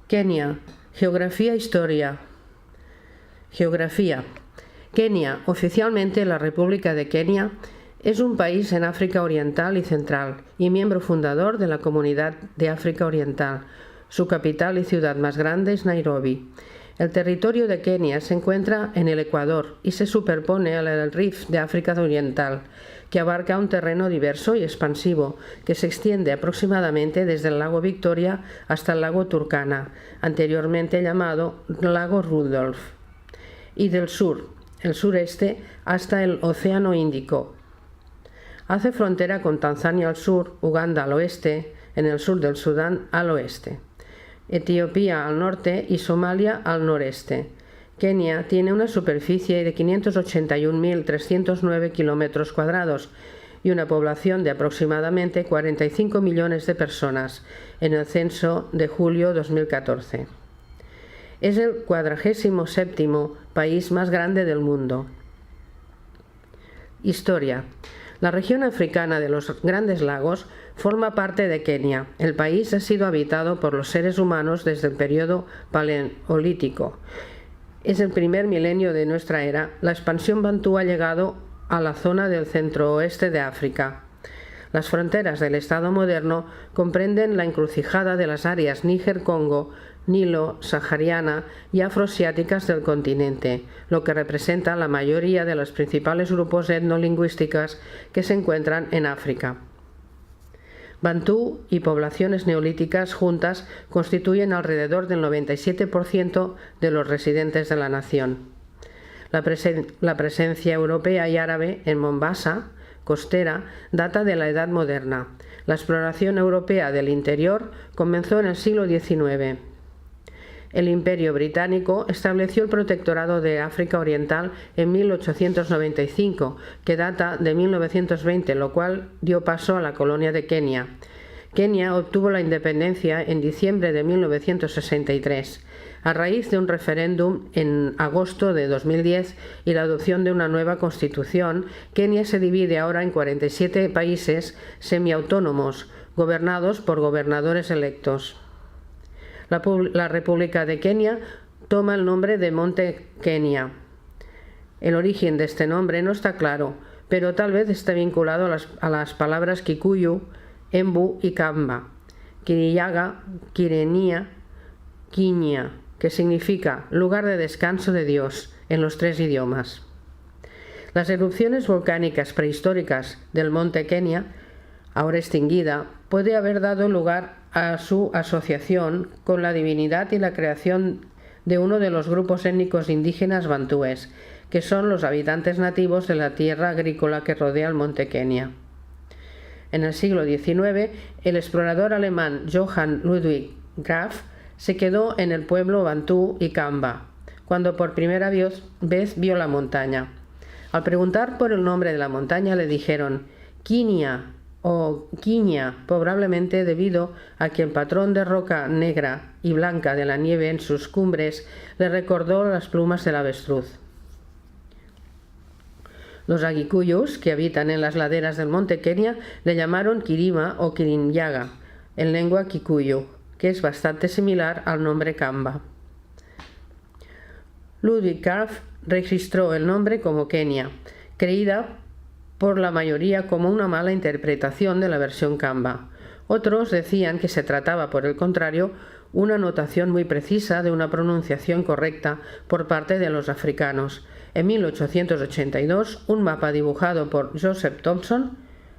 Kenia. Geografía e historia. Geografía. Kenia, oficialmente la República de Kenia, es un país en África Oriental y Central y miembro fundador de la Comunidad de África Oriental. Su capital y ciudad más grande es Nairobi. El territorio de Kenia se encuentra en el Ecuador y se superpone al Rift de África Oriental, que abarca un terreno diverso y expansivo que se extiende aproximadamente desde el lago Victoria hasta el lago Turkana, anteriormente llamado lago Rudolf, y del sur, el sureste, hasta el Océano Índico. Hace frontera con Tanzania al sur, Uganda al oeste, en el sur del Sudán al oeste, Etiopía al norte y Somalia al noreste. Kenia tiene una superficie de 581.309 kilómetros cuadrados y una población de aproximadamente 45 millones de personas en el censo de julio 2014. Es el 47º país más grande del mundo. Historia. La región africana de los Grandes Lagos forma parte de Kenia. El país ha sido habitado por los seres humanos desde el periodo paleolítico. Es el primer milenio de nuestra era. La expansión bantú ha llegado a la zona del centro-oeste de África. Las fronteras del Estado moderno comprenden la encrucijada de las áreas Níger-Congo, Nilo-Sahariana y afroasiáticas del continente, lo que representa la mayoría de los principales grupos etnolingüísticos que se encuentran en África. Bantú y poblaciones neolíticas juntas constituyen alrededor del 97% de los residentes de la nación. La presencia europea y árabe en Mombasa, costera, data de la Edad Moderna. La exploración europea del interior comenzó en el siglo XIX. El Imperio Británico estableció el Protectorado de África Oriental en 1895, que data de 1920, lo cual dio paso a la colonia de Kenia. Kenia obtuvo la independencia en diciembre de 1963, a raíz de un referéndum en agosto de 2010 y la adopción de una nueva constitución. Kenia se divide ahora en 47 países semiautónomos, gobernados por gobernadores electos. La República de Kenia toma el nombre de Monte Kenia. El origen de este nombre no está claro, pero tal vez esté vinculado a las palabras Kikuyu, Embu y Kamba, Kiriyaga, Kirenia, Kinya, que significa lugar de descanso de Dios en los 3 idiomas. Las erupciones volcánicas prehistóricas del Monte Kenia, ahora extinguida, puede haber dado lugar a su asociación con la divinidad y la creación de uno de los grupos étnicos indígenas bantúes, que son los habitantes nativos de la tierra agrícola que rodea el Monte Kenia. En el siglo XIX, el explorador alemán Johann Ludwig Graf se quedó en el pueblo bantú y Kamba, cuando por primera vez vio la montaña. Al preguntar por el nombre de la montaña le dijeron Kinya o Kinya, probablemente debido a que el patrón de roca negra y blanca de la nieve en sus cumbres le recordó las plumas del avestruz. Los Agikuyos, que habitan en las laderas del Monte Kenia, le llamaron Kirima o Kirinyaga, en lengua kikuyu, que es bastante similar al nombre Kamba. Ludwig Graf registró el nombre como Kenia, creída por la mayoría como una mala interpretación de la versión Kamba. Otros decían que se trataba, por el contrario, una notación muy precisa de una pronunciación correcta por parte de los africanos. En 1882, un mapa dibujado por Joseph Thomson,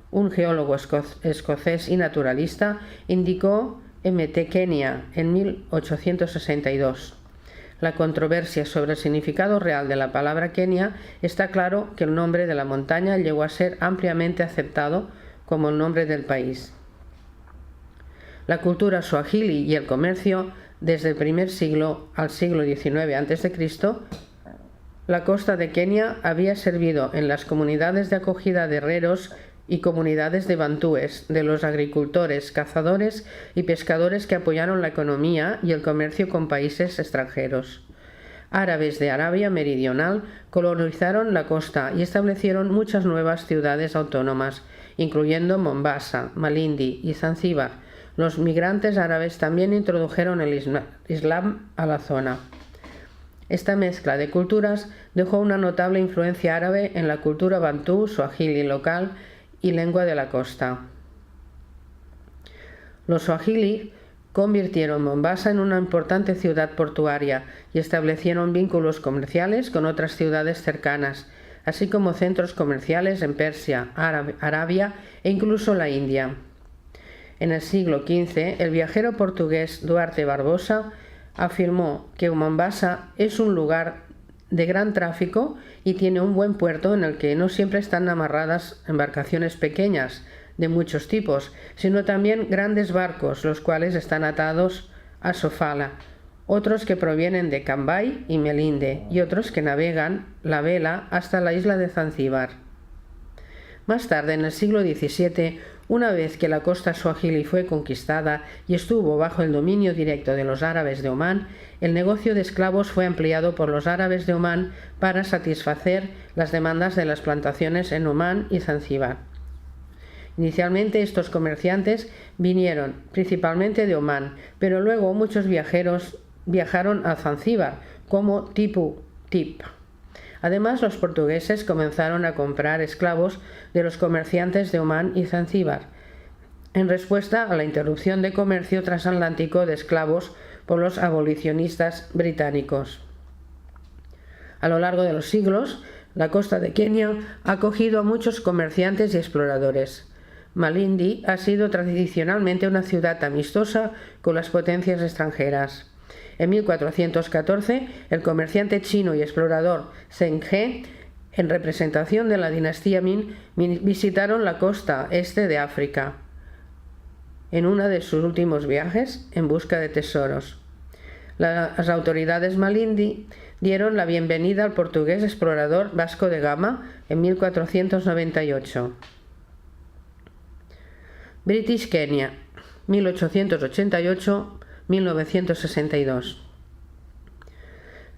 un geólogo escocés y naturalista, indicó Mt. Kenia en 1862. La controversia sobre el significado real de la palabra Kenia está claro que el nombre de la montaña llegó a ser ampliamente aceptado como el nombre del país. La cultura suajili y el comercio desde el primer siglo al siglo XIX a.C., la costa de Kenia había servido en las comunidades de acogida de herreros y comunidades de bantúes, de los agricultores, cazadores y pescadores que apoyaron la economía y el comercio con países extranjeros. Árabes de Arabia Meridional colonizaron la costa y establecieron muchas nuevas ciudades autónomas, incluyendo Mombasa, Malindi y Zanzíbar, Los migrantes árabes también introdujeron el Islam a la zona. Esta mezcla de culturas dejó una notable influencia árabe en la cultura bantú, suajili local y lengua de la costa. Los suajili convirtieron Mombasa en una importante ciudad portuaria y establecieron vínculos comerciales con otras ciudades cercanas, así como centros comerciales en Persia, Arabia e incluso la India. En el siglo XV, el viajero portugués Duarte Barbosa afirmó que Mombasa es un lugar de gran tráfico y tiene un buen puerto en el que no siempre están amarradas embarcaciones pequeñas de muchos tipos, sino también grandes barcos, los cuales están atados a Sofala, otros que provienen de Cambay y Melinde, y otros que navegan la vela hasta la isla de Zanzíbar. Más tarde, en el siglo XVII, una vez que la costa suajili fue conquistada y estuvo bajo el dominio directo de los árabes de Omán, el negocio de esclavos fue ampliado por los árabes de Omán para satisfacer las demandas de las plantaciones en Omán y Zanzíbar. Inicialmente estos comerciantes vinieron principalmente de Omán, pero luego muchos viajeros viajaron a Zanzíbar como Tipu Tip. Además, los portugueses comenzaron a comprar esclavos de los comerciantes de Omán y Zanzíbar, en respuesta a la interrupción de comercio transatlántico de esclavos por los abolicionistas británicos. A lo largo de los siglos, la costa de Kenia ha acogido a muchos comerciantes y exploradores. Malindi ha sido tradicionalmente una ciudad amistosa con las potencias extranjeras. En 1414, el comerciante chino y explorador Zheng He, en representación de la dinastía Min, visitaron la costa este de África en uno de sus últimos viajes en busca de tesoros. Las autoridades malindi dieron la bienvenida al portugués explorador Vasco de Gama en 1498. British Kenya, 1888-1962.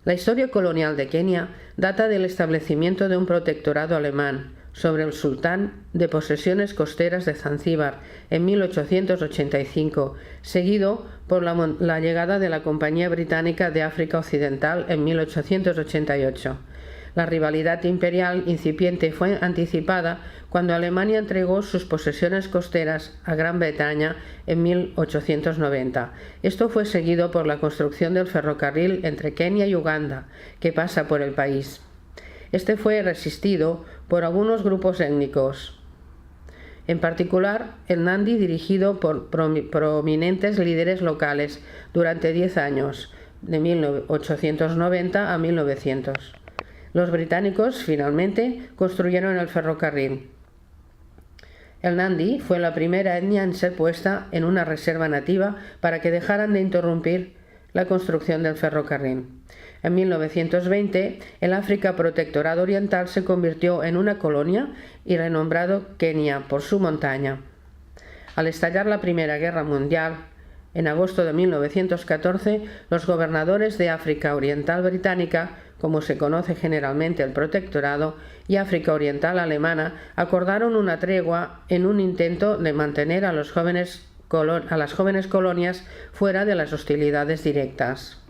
La historia colonial de Kenia data del establecimiento de un protectorado alemán sobre el sultán de posesiones costeras de Zanzíbar en 1885, seguido por la llegada de la Compañía Británica de África Occidental en 1888. La rivalidad imperial incipiente fue anticipada cuando Alemania entregó sus posesiones costeras a Gran Bretaña en 1890. Esto fue seguido por la construcción del ferrocarril entre Kenia y Uganda, que pasa por el país. Este fue resistido por algunos grupos étnicos, en particular el Nandi, dirigido por prominentes líderes locales durante 10 años, de 1890 a 1900. Los británicos finalmente construyeron el ferrocarril. El Nandi fue la primera etnia en ser puesta en una reserva nativa para que dejaran de interrumpir la construcción del ferrocarril. En 1920, el África Protectorado Oriental se convirtió en una colonia y renombrado Kenia por su montaña. Al estallar la Primera Guerra Mundial, en agosto de 1914, los gobernadores de África Oriental Británica, como se conoce generalmente el protectorado, y África Oriental Alemana, acordaron una tregua en un intento de mantener a las jóvenes colonias fuera de las hostilidades directas.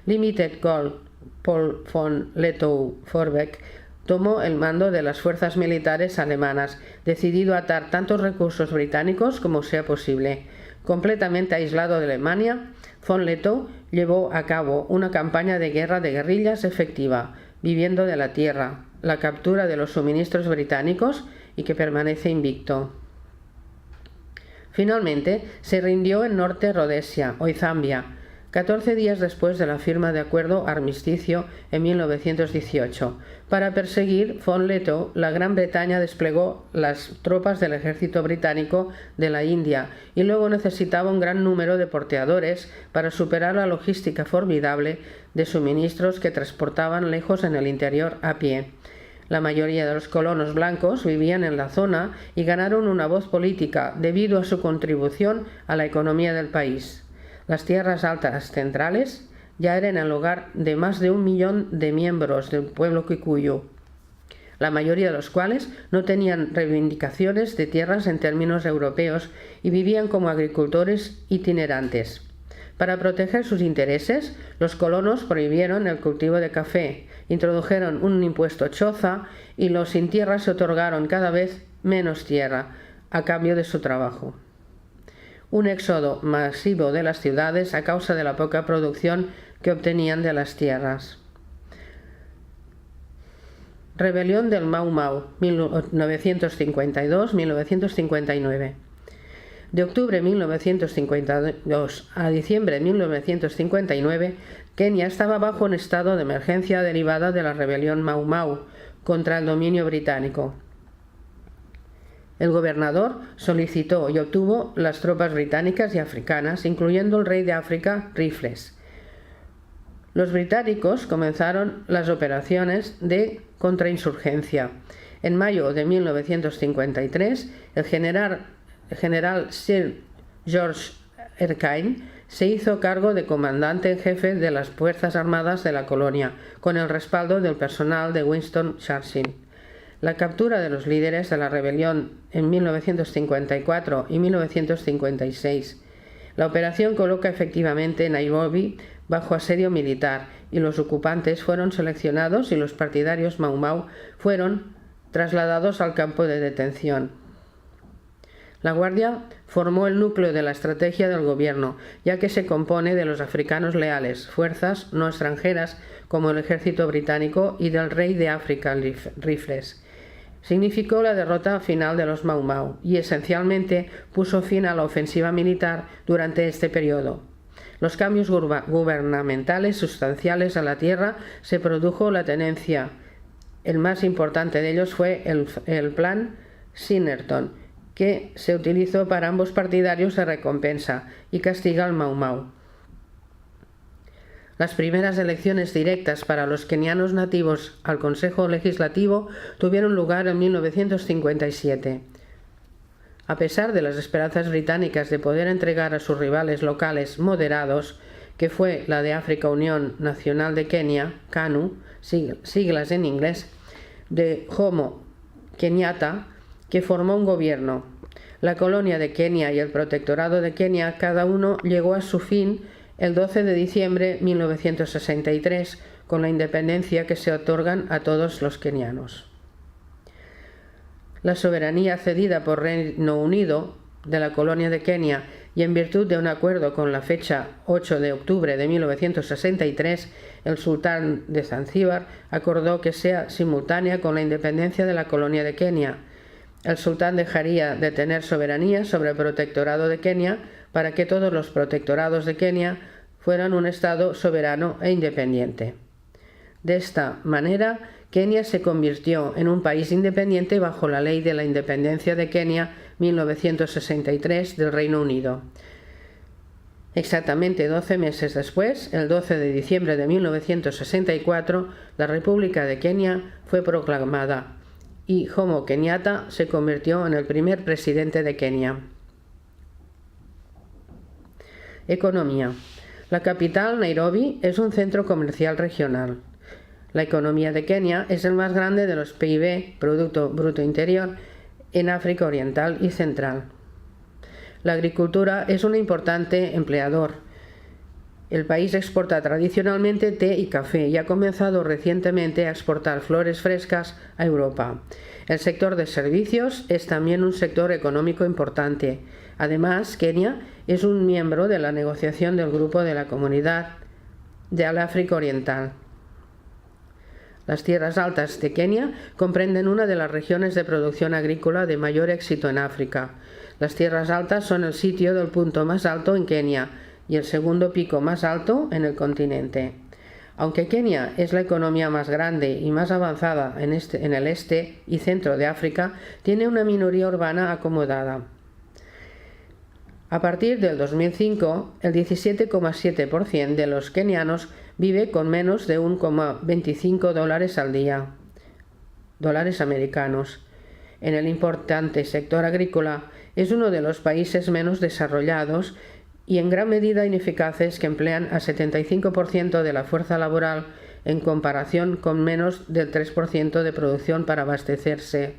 Limited Gold Paul von Lettow-Vorbeck tomó el mando de las fuerzas militares alemanas, decidido a atar tantos recursos británicos como sea posible. Completamente aislado de Alemania, von Lettow llevó a cabo una campaña de guerra de guerrillas efectiva, viviendo de la tierra, la captura de los suministros británicos y que permanece invicto. Finalmente, se rindió en Norte Rodesia, hoy Zambia, 14 días después de la firma de acuerdo armisticio en 1918. Para perseguir von Lettow, la Gran Bretaña desplegó las tropas del ejército británico de la India y luego necesitaba un gran número de porteadores para superar la logística formidable de suministros que transportaban lejos en el interior a pie. La mayoría de los colonos blancos vivían en la zona y ganaron una voz política debido a su contribución a la economía del país. Las tierras altas centrales ya eran el hogar de más de 1 millón de miembros del pueblo kikuyu. la mayoría de los cuales no tenían reivindicaciones de tierras en términos europeos y vivían como agricultores itinerantes. Para proteger sus intereses, los colonos prohibieron el cultivo de café, introdujeron un impuesto choza y los sin tierra se otorgaron cada vez menos tierra a cambio de su trabajo. Un éxodo masivo de las ciudades a causa de la poca producción que obtenían de las tierras. Rebelión del Mau Mau, 1952-1959. De octubre de 1952 a diciembre de 1959, Kenia estaba bajo un estado de emergencia derivada de la rebelión Mau Mau contra el dominio británico. El gobernador solicitó y obtuvo las tropas británicas y africanas, incluyendo el rey de África, Rifles. Los británicos comenzaron las operaciones de contrainsurgencia. En mayo de 1953, el general Sir George Erskine se hizo cargo de comandante en jefe de las Fuerzas Armadas de la colonia, con el respaldo del personal de Winston Churchill. La captura de los líderes de la rebelión en 1954 y 1956. La operación coloca efectivamente Nairobi bajo asedio militar y los ocupantes fueron seleccionados y los partidarios Mau Mau fueron trasladados al campo de detención. La Guardia formó el núcleo de la estrategia del gobierno, ya que se compone de los africanos leales, fuerzas no extranjeras como el ejército británico y del rey de África, Rifles. Significó la derrota final de los Mau Mau y esencialmente puso fin a la ofensiva militar durante este periodo. Los cambios gubernamentales sustanciales a la tierra se produjo la tenencia. El más importante de ellos fue el Plan Sinnerton, que se utilizó para ambos partidarios de recompensa y castiga al Mau Mau. Las primeras elecciones directas para los kenianos nativos al Consejo Legislativo tuvieron lugar en 1957. A pesar de las esperanzas británicas de poder entregar a sus rivales locales moderados, que fue la de África Unión Nacional de Kenia, KANU, siglas en inglés, de Jomo Kenyatta, que formó un gobierno. La colonia de Kenia y el protectorado de Kenia, cada uno llegó a su fin el 12 de diciembre de 1963, con la independencia que se otorgan a todos los kenianos. La soberanía cedida por Reino Unido de la colonia de Kenia y en virtud de un acuerdo con la fecha 8 de octubre de 1963, el sultán de Zanzíbar acordó que sea simultánea con la independencia de la colonia de Kenia. El sultán dejaría de tener soberanía sobre el protectorado de Kenia para que todos los protectorados de Kenia fueran un estado soberano e independiente. De esta manera, Kenia se convirtió en un país independiente bajo la Ley de la Independencia de Kenia 1963 del Reino Unido. Exactamente 12 meses después, el 12 de diciembre de 1964, la República de Kenia fue proclamada y Jomo Kenyatta se convirtió en el primer presidente de Kenia. Economía. La capital, Nairobi, es un centro comercial regional. La economía de Kenia es el más grande de los PIB, Producto Bruto Interior, en África Oriental y Central. La agricultura es un importante empleador. El país exporta tradicionalmente té y café y ha comenzado recientemente a exportar flores frescas a Europa. El sector de servicios es también un sector económico importante. Además, Kenia es un miembro de la negociación del Grupo de la Comunidad del África Oriental. Las tierras altas de Kenia comprenden una de las regiones de producción agrícola de mayor éxito en África. Las tierras altas son el sitio del punto más alto en Kenia y el segundo pico más alto en el continente. Aunque Kenia es la economía más grande y más avanzada en el este y centro de África, tiene una minoría urbana acomodada. A partir del 2005, el 17,7% de los kenianos vive con menos de $1,25 al día, dólares americanos. En el importante sector agrícola, es uno de los países menos desarrollados y en gran medida ineficaces que emplean a 75% de la fuerza laboral en comparación con menos del 3% de producción para abastecerse.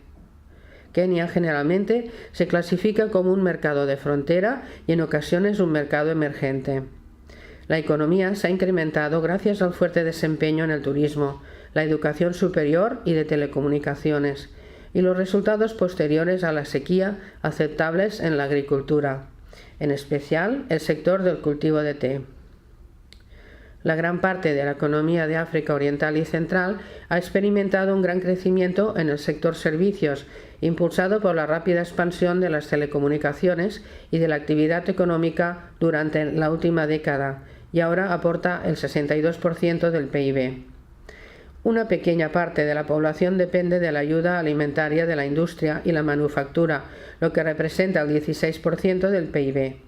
Kenia generalmente se clasifica como un mercado de frontera y en ocasiones un mercado emergente. La economía se ha incrementado gracias al fuerte desempeño en el turismo, la educación superior y de telecomunicaciones, y los resultados posteriores a la sequía aceptables en la agricultura, en especial el sector del cultivo de té. La gran parte de la economía de África Oriental y Central ha experimentado un gran crecimiento en el sector servicios, impulsado por la rápida expansión de las telecomunicaciones y de la actividad económica durante la última década, y ahora aporta el 62% del PIB. Una pequeña parte de la población depende de la ayuda alimentaria de la industria y la manufactura, lo que representa el 16% del PIB.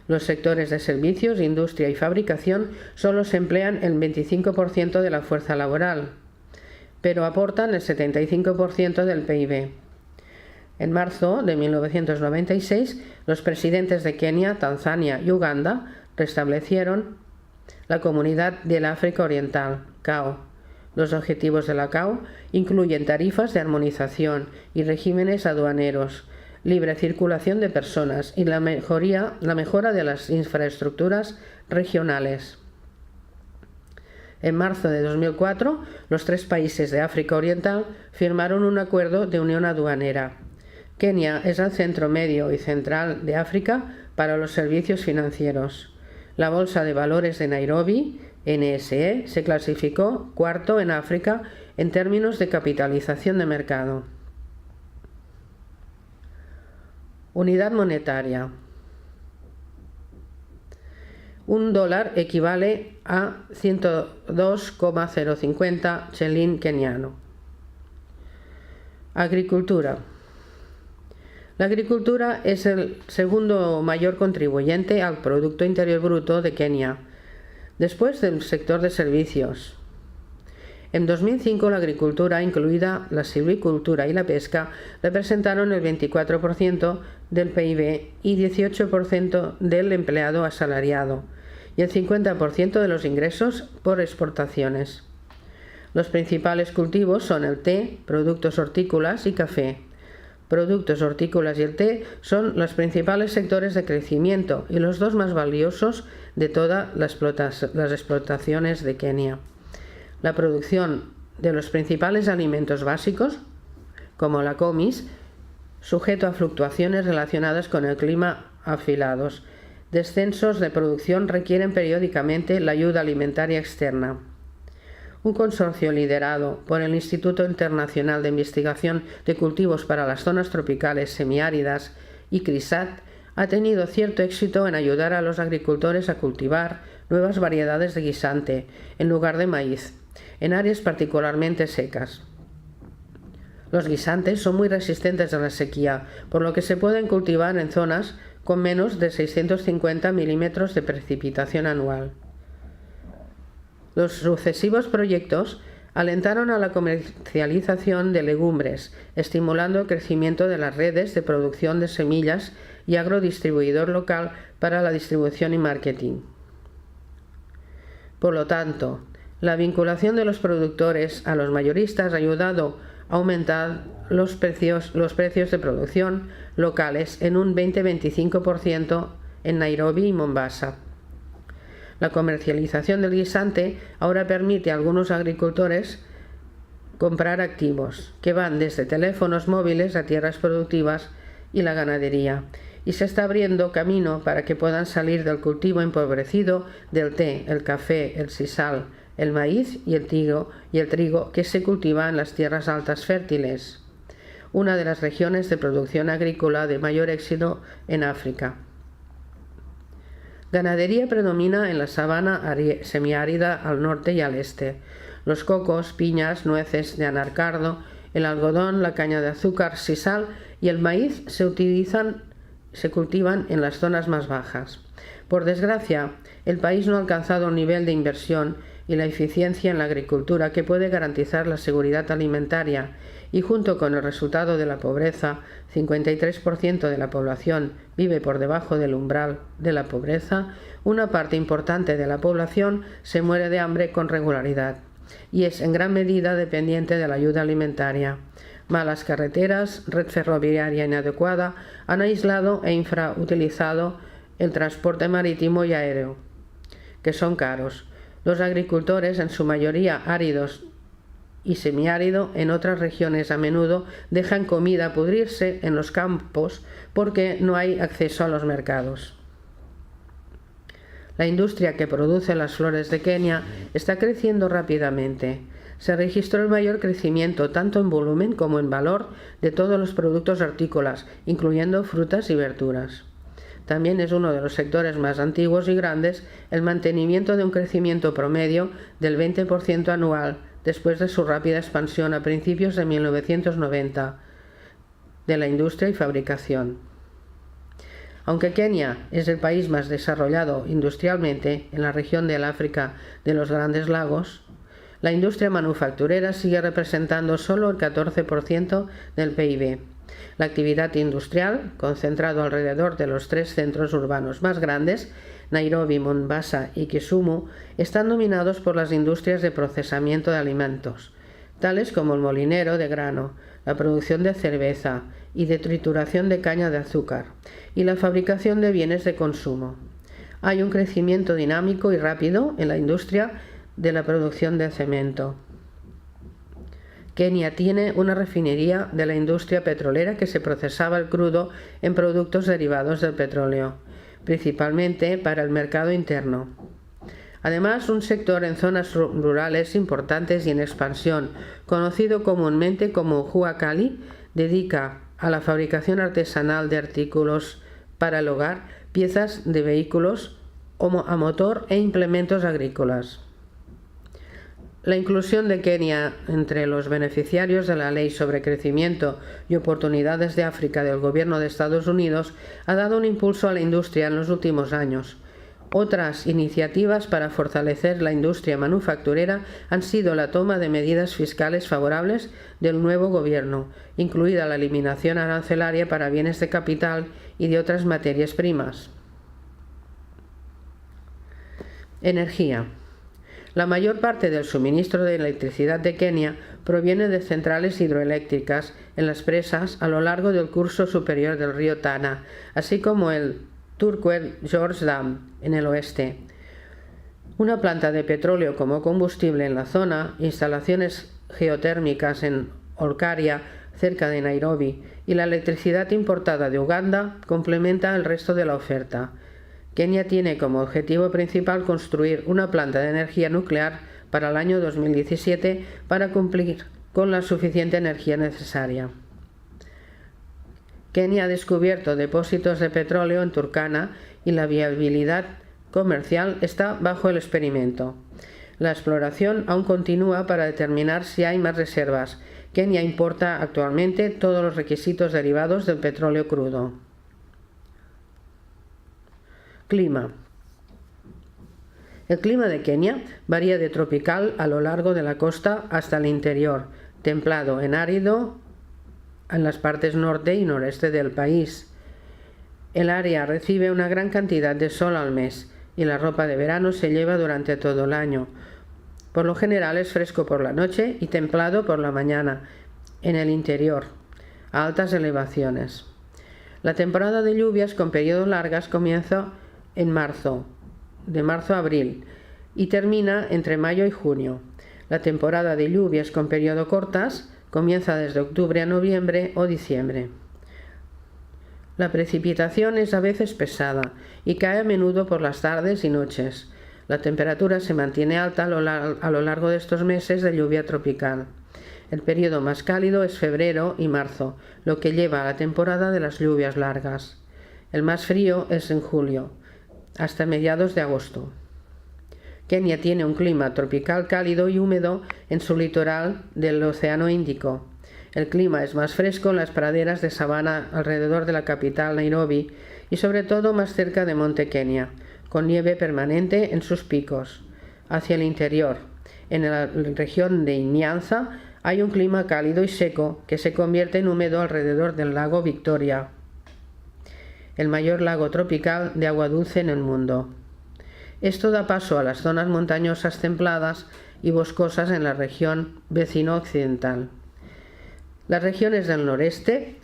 Los sectores de servicios, industria y fabricación solo se emplean el 25% de la fuerza laboral, pero aportan el 75% del PIB. En marzo de 1996, los presidentes de Kenia, Tanzania y Uganda restablecieron la Comunidad del África Oriental, CAO. Los objetivos de la CAO incluyen tarifas de armonización y regímenes aduaneros, libre circulación de personas y la mejora de las infraestructuras regionales. En marzo de 2004, los 3 países de África Oriental firmaron un acuerdo de unión aduanera. Kenia es el centro medio y central de África para los servicios financieros. La Bolsa de Valores de Nairobi, NSE, se clasificó cuarto en África en términos de capitalización de mercado. Unidad monetaria. Un dólar equivale a 102,050 chelín keniano. Agricultura. La agricultura es el segundo mayor contribuyente al Producto Interior Bruto de Kenia, después del sector de servicios. En 2005, la agricultura, incluida la silvicultura y la pesca, representaron el 24% del PIB y 18% del empleado asalariado, y el 50% de los ingresos por exportaciones. Los principales cultivos son el té, productos hortícolas y café. Productos hortícolas y el té son los principales sectores de crecimiento y los dos más valiosos de todas las explotaciones de Kenia. La producción de los principales alimentos básicos, como la comis, sujeto a fluctuaciones relacionadas con el clima afilados. Descensos de producción requieren periódicamente la ayuda alimentaria externa. Un consorcio liderado por el Instituto Internacional de Investigación de Cultivos para las Zonas Tropicales Semiáridas y CRISAT ha tenido cierto éxito en ayudar a los agricultores a cultivar nuevas variedades de guisante en lugar de maíz, en áreas particularmente secas. Los guisantes son muy resistentes a la sequía, por lo que se pueden cultivar en zonas con menos de 650 milímetros de precipitación anual. Los sucesivos proyectos alentaron a la comercialización de legumbres, estimulando el crecimiento de las redes de producción de semillas y agrodistribuidor local para la distribución y marketing. Por lo tanto, la vinculación de los productores a los mayoristas ha ayudado a aumentar los precios de producción locales en un 20-25% en Nairobi y Mombasa. La comercialización del guisante ahora permite a algunos agricultores comprar activos, que van desde teléfonos móviles a tierras productivas y la ganadería, y se está abriendo camino para que puedan salir del cultivo empobrecido del té, el café, el sisal, el maíz y el trigo que se cultiva en las tierras altas fértiles, una de las regiones de producción agrícola de mayor éxito en África. Ganadería predomina en la sabana semiárida al norte y al este. Los cocos, piñas, nueces de anacardo, el algodón, la caña de azúcar, sisal y el maíz se cultivan en las zonas más bajas. Por desgracia, el país no ha alcanzado un nivel de inversión y la eficiencia en la agricultura que puede garantizar la seguridad alimentaria, y junto con el resultado de la pobreza, 53% de la población vive por debajo del umbral de la pobreza, una parte importante de la población se muere de hambre con regularidad. y es en gran medida dependiente de la ayuda alimentaria. Malas carreteras, red ferroviaria inadecuada han aislado e infrautilizado el transporte marítimo y aéreo, que son caros. Los agricultores, en su mayoría áridos y semiárido, en otras regiones a menudo dejan comida pudrirse en los campos porque no hay acceso a los mercados. La industria que produce las flores de Kenia está creciendo rápidamente. Se registró el mayor crecimiento tanto en volumen como en valor de todos los productos hortícolas, incluyendo frutas y verduras. También es uno de los sectores más antiguos y grandes el mantenimiento de un crecimiento promedio del 20% anual después de su rápida expansión a principios de 1990 de la industria y fabricación. Aunque Kenia es el país más desarrollado industrialmente en la región del África de los Grandes Lagos, la industria manufacturera sigue representando solo el 14% del PIB. La actividad industrial, concentrado alrededor de los 3 centros urbanos más grandes, Nairobi, Mombasa y Kisumu, están dominados por las industrias de procesamiento de alimentos, tales como el molinero de grano, la producción de cerveza y de trituración de caña de azúcar, y la fabricación de bienes de consumo. Hay un crecimiento dinámico y rápido en la industria de la producción de cemento. Kenia tiene una refinería de la industria petrolera que se procesaba el crudo en productos derivados del petróleo, principalmente para el mercado interno. Además, un sector en zonas rurales importantes y en expansión, conocido comúnmente como Huacali, dedica a la fabricación artesanal de artículos para el hogar, piezas de vehículos a motor e implementos agrícolas. La inclusión de Kenia entre los beneficiarios de la Ley sobre Crecimiento y Oportunidades de África del Gobierno de Estados Unidos ha dado un impulso a la industria en los últimos años. Otras iniciativas para fortalecer la industria manufacturera han sido la toma de medidas fiscales favorables del nuevo gobierno, incluida la eliminación arancelaria para bienes de capital y de otras materias primas. Energía. La mayor parte del suministro de electricidad de Kenia proviene de centrales hidroeléctricas en las presas a lo largo del curso superior del río Tana, así como el Turquet Gorge Dam en el oeste. Una planta de petróleo como combustible en la zona, instalaciones geotérmicas en Olkaria, cerca de Nairobi, y la electricidad importada de Uganda complementa el resto de la oferta. Kenia tiene como objetivo principal construir una planta de energía nuclear para el año 2017 para cumplir con la suficiente energía necesaria. Kenia ha descubierto depósitos de petróleo en Turkana y la viabilidad comercial está bajo el experimento. La exploración aún continúa para determinar si hay más reservas. Kenia importa actualmente todos los requisitos derivados del petróleo crudo. Clima. El clima de Kenia varía de tropical a lo largo de la costa hasta el interior, templado en árido en las partes norte y noreste del país. El área recibe una gran cantidad de sol al mes y la ropa de verano se lleva durante todo el año. Por lo general es fresco por la noche y templado por la mañana en el interior, a altas elevaciones. La temporada de lluvias con periodos largas comienza en marzo, de marzo a abril, y termina entre mayo y junio. La temporada de lluvias con periodo cortas comienza desde octubre a noviembre o diciembre. La precipitación es a veces pesada y cae a menudo por las tardes y noches. La temperatura se mantiene alta a lo largo de estos meses de lluvia tropical. El periodo más cálido es febrero y marzo, lo que lleva a la temporada de las lluvias largas. El más frío es en julio, hasta mediados de agosto. Kenia tiene un clima tropical cálido y húmedo en su litoral del Océano Índico. El clima es más fresco en las praderas de sabana alrededor de la capital Nairobi y sobre todo más cerca de Monte Kenia, con nieve permanente en sus picos. Hacia el interior, en la región de Nyanza, hay un clima cálido y seco que se convierte en húmedo alrededor del lago Victoria, el mayor lago tropical de agua dulce en el mundo. Esto da paso a las zonas montañosas templadas y boscosas en la región vecino occidental. Las regiones del noreste,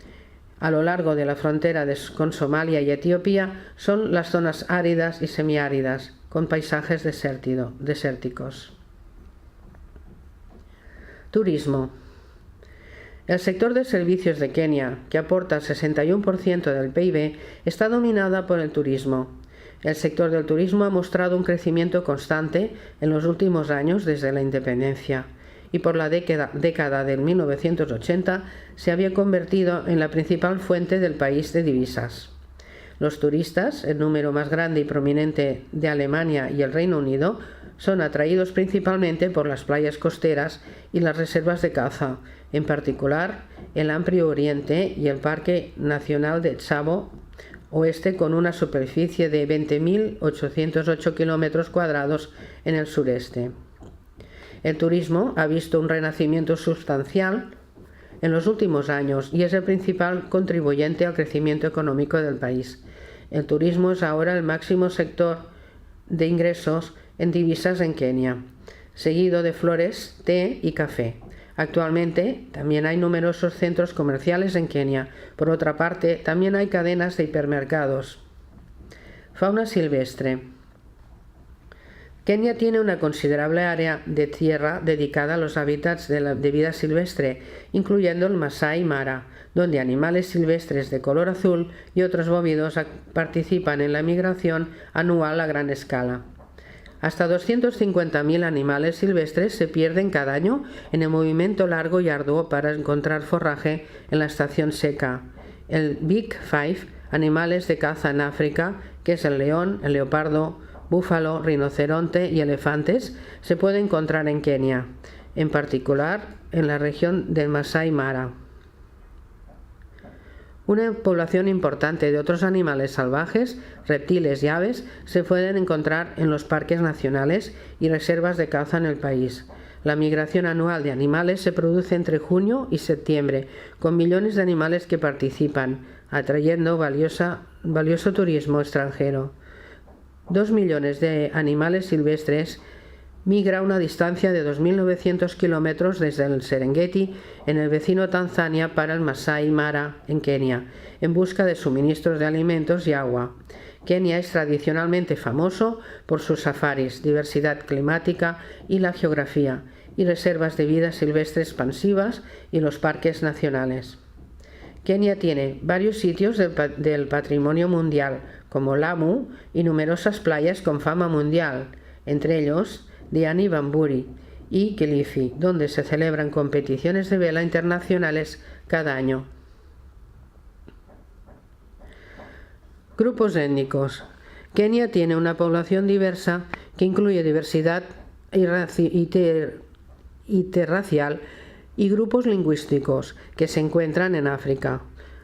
a lo largo de la frontera con Somalia y Etiopía, son las zonas áridas y semiáridas, con paisajes desérticos. Turismo. El sector de servicios de Kenia, que aporta el 61% del PIB, está dominada por el turismo. El sector del turismo ha mostrado un crecimiento constante en los últimos años desde la independencia, y por la década de 1980 se había convertido en la principal fuente del país de divisas. Los turistas, el número más grande y prominente de Alemania y el Reino Unido, son atraídos principalmente por las playas costeras y las reservas de caza, en particular el Amplio Oriente y el Parque Nacional de Tsavo Oeste, con una superficie de 20.808 km² en el sureste. El turismo ha visto un renacimiento sustancial en los últimos años y es el principal contribuyente al crecimiento económico del país. El turismo es ahora el máximo sector de ingresos en divisas en Kenia, seguido de flores, té y café. Actualmente también hay numerosos centros comerciales en Kenia. Por otra parte, también hay cadenas de hipermercados. Fauna silvestre. Kenia tiene una considerable área de tierra dedicada a los hábitats de vida silvestre, incluyendo el Masai Mara, donde animales silvestres de color azul y otros bóvidos participan en la migración anual a gran escala. Hasta 250.000 animales silvestres se pierden cada año en el movimiento largo y arduo para encontrar forraje en la estación seca. El Big Five, animales de caza en África, que es el león, el leopardo, búfalo, rinoceronte y elefantes, se puede encontrar en Kenia, en particular en la región del Masai Mara. Una población importante de otros animales salvajes, reptiles y aves se pueden encontrar en los parques nacionales y reservas de caza en el país. La migración anual de animales se produce entre junio y septiembre, con millones de animales que participan, atrayendo valioso turismo extranjero. 2 millones de animales silvestres migra a una distancia de 2.900 kilómetros desde el Serengeti, en el vecino Tanzania, para el Masai Mara, en Kenia, en busca de suministros de alimentos y agua. Kenia es tradicionalmente famoso por sus safaris, diversidad climática y la geografía, y reservas de vida silvestre expansivas y los parques nacionales. Kenia tiene varios sitios del patrimonio mundial, como Lamu, y numerosas playas con fama mundial, entre ellos Diani Bamburi y Kilifi, donde se celebran competiciones de vela internacionales cada año. Grupos étnicos. Kenia tiene una población diversa que incluye diversidad interracial y grupos lingüísticos que se encuentran en África.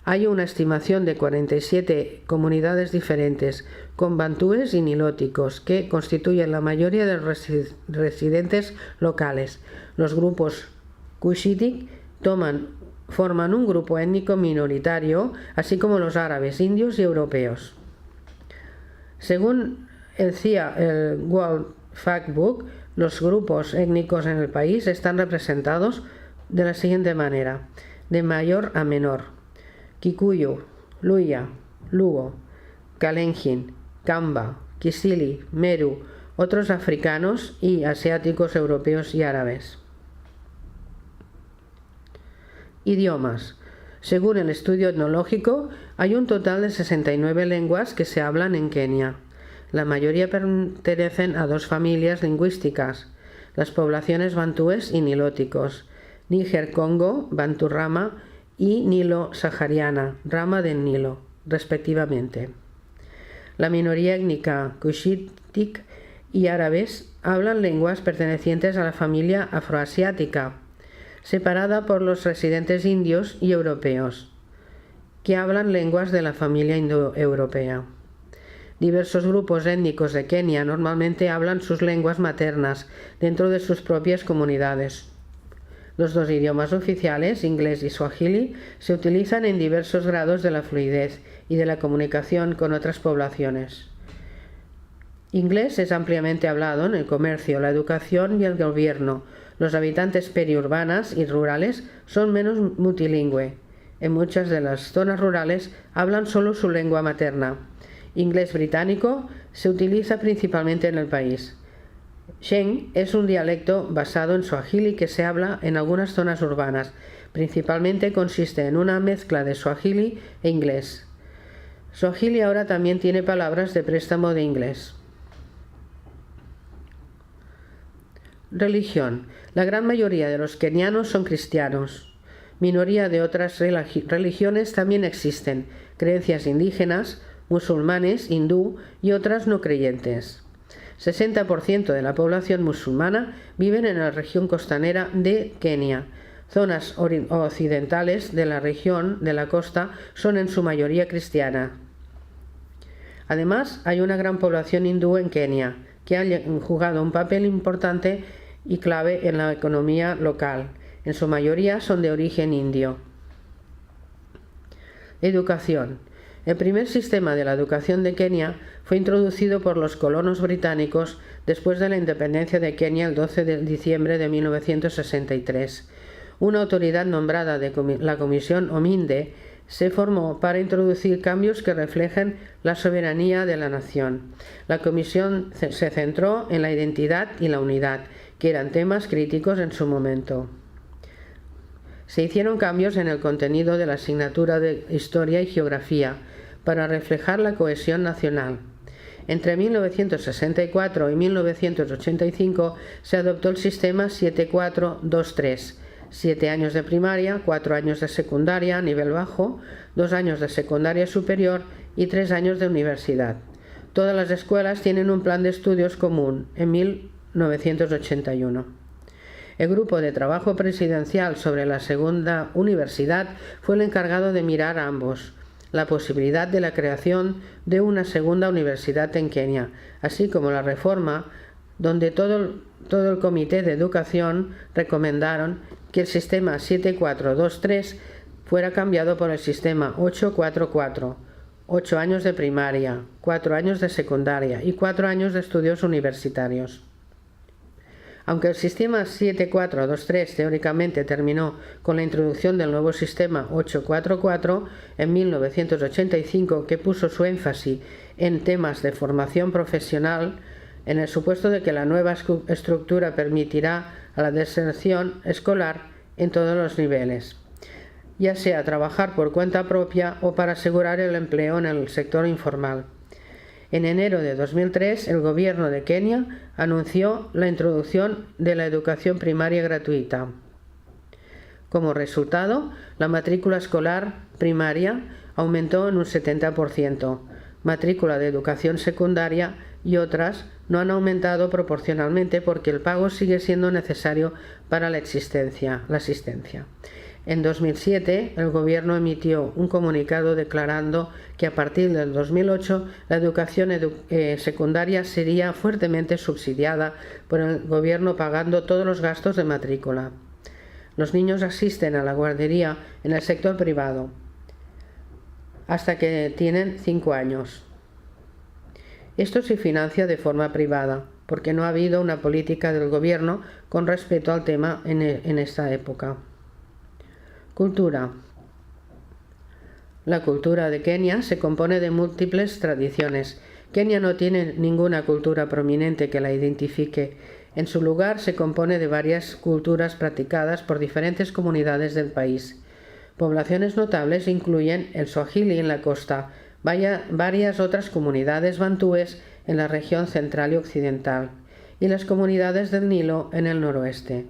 Hay una estimación de 47 comunidades diferentes, con bantúes y nilóticos, que constituyen la mayoría de los residentes locales. Los grupos Cushitic forman un grupo étnico minoritario, así como los árabes, indios y europeos. Según el World Factbook, los grupos étnicos en el país están representados de la siguiente manera, de mayor a menor: Kikuyu, Luya, Luo, Kalenjin, Kamba, Kisili, Meru, otros africanos y asiáticos, europeos y árabes. Idiomas. Según el estudio etnológico, hay un total de 69 lenguas que se hablan en Kenia. La mayoría pertenecen a dos familias lingüísticas, las poblaciones bantúes y nilóticos, Níger-Congo, Bantú Rama, y Nilo-Sahariana, rama del Nilo, respectivamente. La minoría étnica Cushitic y árabes hablan lenguas pertenecientes a la familia afroasiática, separada por los residentes indios y europeos, que hablan lenguas de la familia indoeuropea. Diversos grupos étnicos de Kenia normalmente hablan sus lenguas maternas dentro de sus propias comunidades. Los dos idiomas oficiales, inglés y suajili, se utilizan en diversos grados de la fluidez y de la comunicación con otras poblaciones. Inglés es ampliamente hablado en el comercio, la educación y el gobierno. Los habitantes periurbanas y rurales son menos multilingüe. En muchas de las zonas rurales hablan solo su lengua materna. Inglés británico se utiliza principalmente en el país. Sheng es un dialecto basado en suajili que se habla en algunas zonas urbanas. Principalmente consiste en una mezcla de suajili e inglés. Suajili ahora también tiene palabras de préstamo de inglés. Religión. La gran mayoría de los kenianos son cristianos. Minoría de otras religiones también existen, creencias indígenas, musulmanes, hindú y otras no creyentes. 60% de la población musulmana viven en la región costanera de Kenia. Zonas occidentales de la región de la costa son en su mayoría cristiana. Además, hay una gran población hindú en Kenia, que ha jugado un papel importante y clave en la economía local. En su mayoría son de origen indio. Educación. El primer sistema de la educación de Kenia fue introducido por los colonos británicos después de la independencia de Kenia el 12 de diciembre de 1963. Una autoridad nombrada de la Comisión Ominde se formó para introducir cambios que reflejen la soberanía de la nación. La comisión se centró en la identidad y la unidad, que eran temas críticos en su momento. Se hicieron cambios en el contenido de la asignatura de Historia y Geografía para reflejar la cohesión nacional. Entre 1964 y 1985 se adoptó el sistema 7-4-2-3, 7 años de primaria, 4 años de secundaria a nivel bajo, 2 años de secundaria superior y 3 años de universidad. Todas las escuelas tienen un plan de estudios común en 1981. El grupo de trabajo presidencial sobre la segunda universidad fue el encargado de mirar a ambos, la posibilidad de la creación de una segunda universidad en Kenia, así como la reforma, donde todo el Comité de Educación recomendaron que el sistema 7-4-2-3 fuera cambiado por el sistema 8-4-4, 8 años de primaria, 4 años de secundaria y 4 años de estudios universitarios. Aunque el sistema 7-4-2-3 teóricamente terminó con la introducción del nuevo sistema 8-4-4 en 1985, que puso su énfasis en temas de formación profesional, en el supuesto de que la nueva estructura permitirá a la deserción escolar en todos los niveles, ya sea trabajar por cuenta propia o para asegurar el empleo en el sector informal. En enero de 2003, el gobierno de Kenia anunció la introducción de la educación primaria gratuita. Como resultado, la matrícula escolar primaria aumentó en un 70%. Matrícula de educación secundaria y otras no han aumentado proporcionalmente porque el pago sigue siendo necesario para la asistencia. En 2007, el gobierno emitió un comunicado declarando que a partir del 2008 la educación secundaria sería fuertemente subsidiada por el gobierno pagando todos los gastos de matrícula. Los niños asisten a la guardería en el sector privado hasta que tienen 5 años. Esto se financia de forma privada, porque no ha habido una política del gobierno con respecto al tema en esta época. Cultura. La cultura de Kenia se compone de múltiples tradiciones. Kenia no tiene ninguna cultura prominente que la identifique. En su lugar se compone de varias culturas practicadas por diferentes comunidades del país. Poblaciones notables incluyen el Swahili en la costa, varias otras comunidades bantúes en la región central y occidental, y las comunidades del Nilo en el noroeste.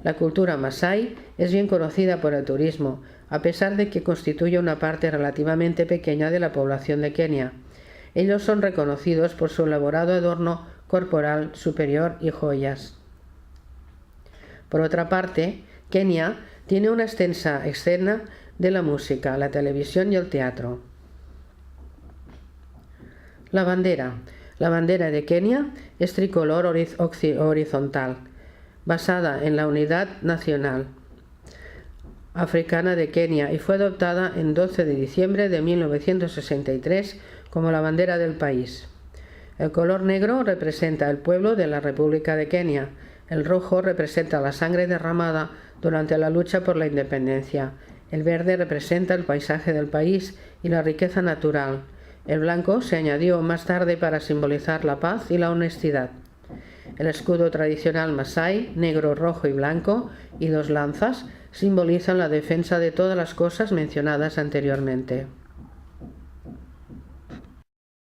La cultura masái es bien conocida por el turismo, a pesar de que constituye una parte relativamente pequeña de la población de Kenia. Ellos son reconocidos por su elaborado adorno corporal superior y joyas. Por otra parte, Kenia tiene una extensa escena de la música, la televisión y el teatro. La bandera. La bandera de Kenia es tricolor horizontal, basada en la unidad nacional africana de Kenia y fue adoptada en 12 de diciembre de 1963 como la bandera del país. El color negro representa el pueblo de la República de Kenia. El rojo representa la sangre derramada durante la lucha por la independencia. El verde representa el paisaje del país y la riqueza natural. El blanco se añadió más tarde para simbolizar la paz y la honestidad. El escudo tradicional masái, negro, rojo y blanco, y dos lanzas, simbolizan la defensa de todas las cosas mencionadas anteriormente.